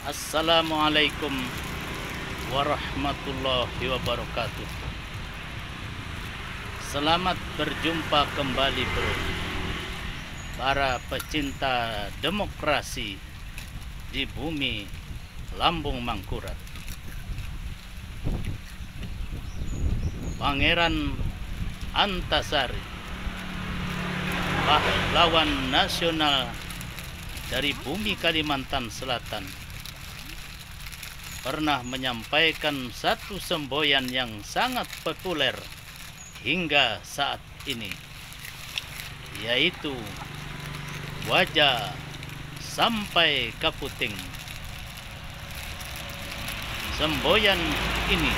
Assalamualaikum warahmatullahi wabarakatuh. Selamat berjumpa kembali bro, para pecinta demokrasi di bumi Lambung Mangkurat. Pangeran Antasari, pahlawan nasional dari bumi Kalimantan Selatan, pernah menyampaikan satu semboyan yang sangat populer hingga saat ini, yaitu wajah sampai kaputing. Semboyan ini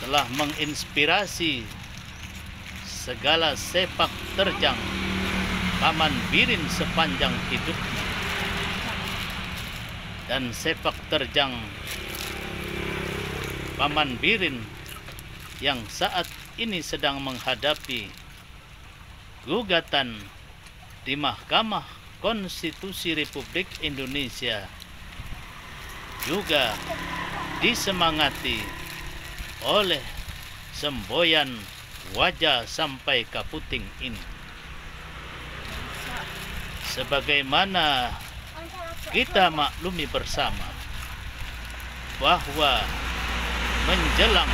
telah menginspirasi segala sepak terjang Paman Birin sepanjang hidupnya, dan sepak terjang Paman Birin yang saat ini sedang menghadapi gugatan di Mahkamah Konstitusi Republik Indonesia juga disemangati oleh semboyan wajah sampai kaputing ini. Sebagaimana kita maklumi bersama bahwa menjelang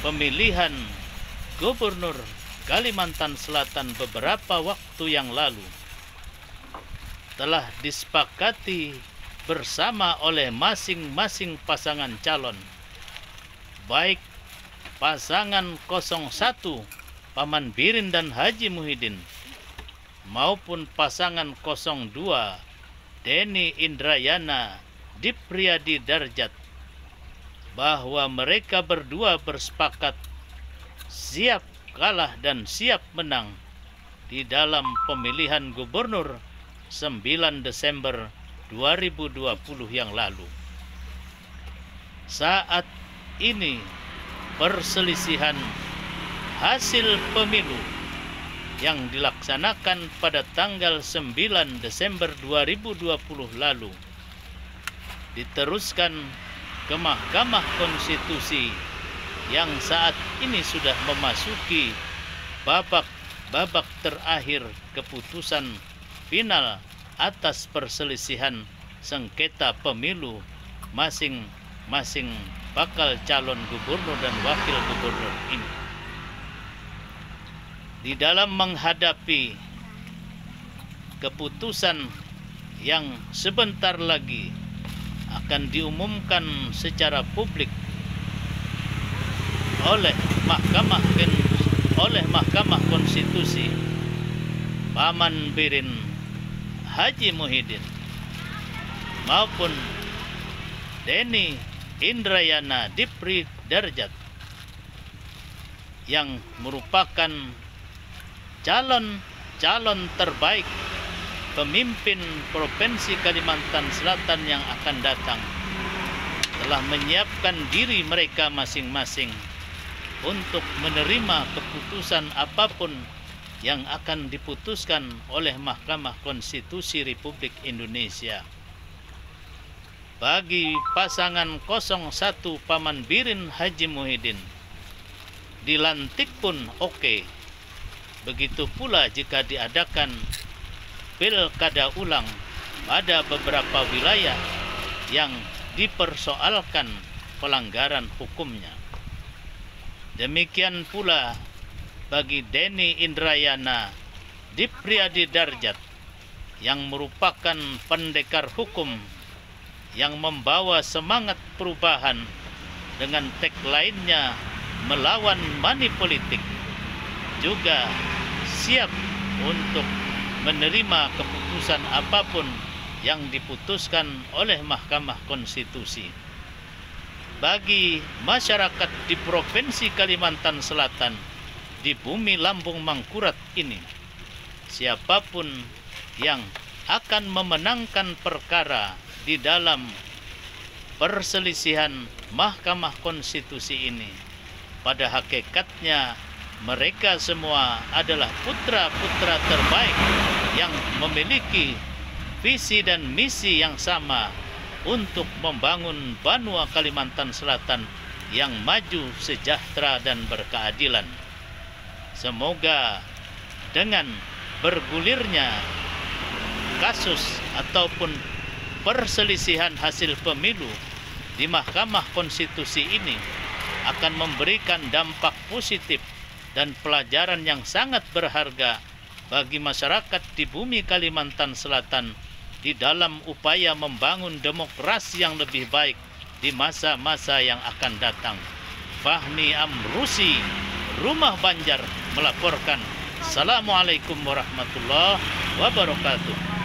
pemilihan Gubernur Kalimantan Selatan beberapa waktu yang lalu telah disepakati bersama oleh masing-masing pasangan calon, baik pasangan 01 Paman Birin dan Haji Muhyiddin maupun pasangan 02 Denny Indrayana Dipriyadi Darjat, bahwa mereka berdua bersepakat siap kalah dan siap menang di dalam pemilihan gubernur 9 Desember 2020 yang lalu. Saat ini perselisihan hasil pemilu yang dilaksanakan pada tanggal 9 Desember 2020 lalu diteruskan ke Mahkamah Konstitusi yang saat ini sudah memasuki babak terakhir keputusan final atas perselisihan sengketa pemilu masing-masing bakal calon gubernur dan wakil gubernur ini. Di dalam menghadapi keputusan yang sebentar lagi akan diumumkan secara publik oleh Mahkamah Konstitusi, Paman Birin Haji Muhyiddin maupun Denny Indrayana Dipriyadi Darjat yang merupakan calon terbaik pemimpin Provinsi Kalimantan Selatan yang akan datang, telah menyiapkan diri mereka masing-masing untuk menerima keputusan apapun yang akan diputuskan oleh Mahkamah Konstitusi Republik Indonesia. Bagi pasangan 01 Paman Birin Haji Muhyiddin, dilantik pun oke. Begitu pula jika diadakan pilkada ulang pada beberapa wilayah yang dipersoalkan pelanggaran hukumnya. Demikian pula bagi Denny Indrayana Dipriyadi Darjat yang merupakan pendekar hukum yang membawa semangat perubahan dengan tagline-nya melawan money politik, juga siap untuk menerima keputusan apapun yang diputuskan oleh Mahkamah Konstitusi. Bagi masyarakat di Provinsi Kalimantan Selatan, di bumi Lambung Mangkurat ini, siapapun yang akan memenangkan perkara di dalam perselisihan Mahkamah Konstitusi ini, pada hakikatnya mereka semua adalah putra-putra terbaik yang memiliki visi dan misi yang sama untuk membangun Banua Kalimantan Selatan yang maju, sejahtera, dan berkeadilan. Semoga dengan bergulirnya kasus ataupun perselisihan hasil pemilu di Mahkamah Konstitusi ini akan memberikan dampak positif dan pelajaran yang sangat berharga bagi masyarakat di bumi Kalimantan Selatan di dalam upaya membangun demokrasi yang lebih baik di masa-masa yang akan datang. Fahmi Amrusi, Rumah Banjar, melaporkan. Assalamualaikum warahmatullahi wabarakatuh.